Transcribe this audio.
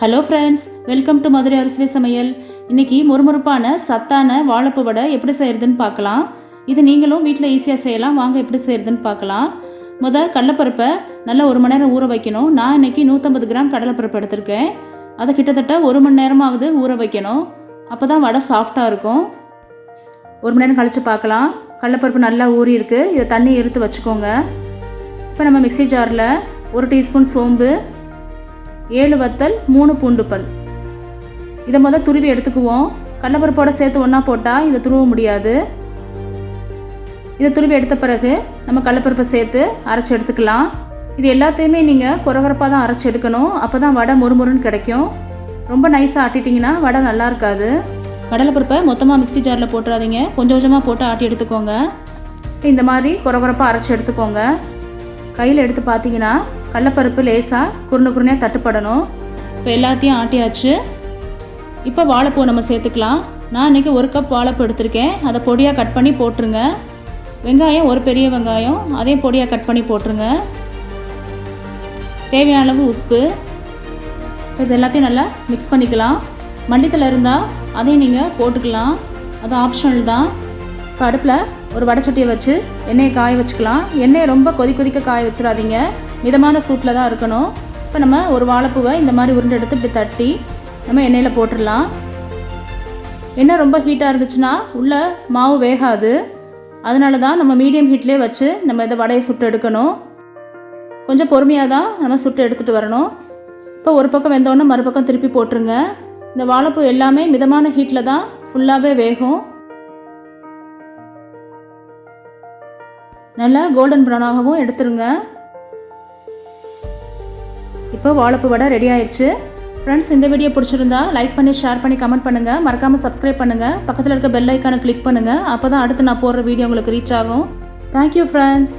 Hello friends, welcome to Madurai அறுசுவை சமையல். இன்றைக்கி மொறுமொறுப்பான சத்தான வாழைப்பூ வடை எப்படி செய்கிறதுன்னு பார்க்கலாம். இது நீங்களும் வீட்டில் ஈஸியாக செய்யலாம். வாங்க எப்படி செய்கிறதுன்னு பார்க்கலாம். கடலைப்பருப்பை நல்லா 1 மணி நேரம் ஊற வைக்கணும். நான் இன்றைக்கி 150 கிராம் கடலைப்பருப்பு எடுத்திருக்கேன். அதை கிட்டத்தட்ட 1 மணி நேரமாவது ஊற வைக்கணும். அப்போ தான் வடை சாஃப்டாக இருக்கும். 1 மணி நேரம் கழித்து பார்க்கலாம். கடலைப்பருப்பு நல்லா ஊறி இருக்குது. இதை தண்ணி எடுத்து வச்சுக்கோங்க. இப்போ நம்ம மிக்ஸி ஜாரில் 1 டீஸ்பூன் சோம்பு, 7 வத்தல், 3 பூண்டு பல், இதை துருவி எடுத்துக்குவோம். கடலைப்பருப்போட சேர்த்து ஒன்றா போட்டால் இதை துருவ முடியாது. இதை துருவி எடுத்த பிறகு நம்ம கடலைப்பருப்பை சேர்த்து அரைச்சி எடுத்துக்கலாம். இது எல்லாத்தையுமே நீங்கள் கொரகரப்பாக தான் அரைச்சி எடுக்கணும். அப்போ தான் வடை முறுமுறுன்னு கிடைக்கும். ரொம்ப நைஸாக ஆட்டிட்டிங்கன்னா வடை நல்லா இருக்காது. கடலைப்பருப்பை மொத்தமாக மிக்ஸி ஜாரில் போட்டுறாதீங்க. கொஞ்சம் கொஞ்சமாக போட்டு ஆட்டி எடுத்துக்கோங்க. இந்த மாதிரி கொரகரப்பாக அரைச்சி எடுத்துக்கோங்க. கையில் எடுத்து பார்த்தீங்கன்னா கடலைப்பருப்பு லேசாக குறுனையாக தட்டுப்படணும். இப்போ எல்லாத்தையும் ஆட்டியாச்சு. இப்போ வாழைப்பூ நம்ம சேர்த்துக்கலாம். நான் இன்றைக்கி 1 கப் வாழைப்பூ எடுத்திருக்கேன். அதை பொடியாக கட் பண்ணி போட்டுருங்க. வெங்காயம் 1 பெரிய வெங்காயம், அதையும் பொடியாக கட் பண்ணி போட்டுருங்க. தேவையான அளவு உப்பு. இது எல்லாத்தையும் நல்லா மிக்ஸ் பண்ணிக்கலாம். மல்லித்தலை இருந்தால் அதையும் நீங்கள் போட்டுக்கலாம். அது ஆப்ஷனல் தான். இப்போ அடுப்பில் ஒரு வடைச்சட்டியை வச்சு எண்ணெயை காய வச்சுக்கலாம். எண்ணெயை ரொம்ப கொதிக்க காய வச்சிடாதீங்க. மிதமான சூட்டில் தான் இருக்கணும். இப்போ நம்ம ஒரு வாழைப்பூவை இந்த மாதிரி உருண்டை எடுத்து இப்படி தட்டி நம்ம எண்ணெயில் போட்டுடலாம். எண்ணெய் ரொம்ப ஹீட்டாக இருந்துச்சுன்னா உள்ளே மாவு வேகாது. அதனால தான் நம்ம மீடியம் ஹீட்லேயே வச்சு நம்ம இதை வடையை சுட்டு எடுக்கணும். கொஞ்சம் பொறுமையாக தான் நம்ம சுட்டு எடுத்துகிட்டு வரணும். இப்போ ஒரு பக்கம் வெந்தோடனே மறுபக்கம் திருப்பி போட்டுருங்க. இந்த வாழைப்பூ எல்லாமே மிதமான ஹீட்டில் தான் ஃபுல்லாகவே வேகும். நல்லா கோல்டன் ப்ரௌனாகவும் எடுத்துருங்க. இப்போ வாழைப்பூ வடை ரெடி ஆயிடுச்சு. ஃப்ரெண்ட்ஸ், இந்த வீடியோ பிடிச்சிருந்தா லைக் பண்ணி, ஷேர் பண்ணி, கமெண்ட் பண்ணுங்கள். மறக்காமல் சப்ஸ்கிரைப் பண்ணுங்கள். பக்கத்தில் இருக்க பெல் ஐக்கானை கிளிக் பண்ணுங்கள். அப்போ தான் அடுத்து நான் போடுற வீடியோ உங்களுக்கு ரீச் ஆகும். Thank you friends.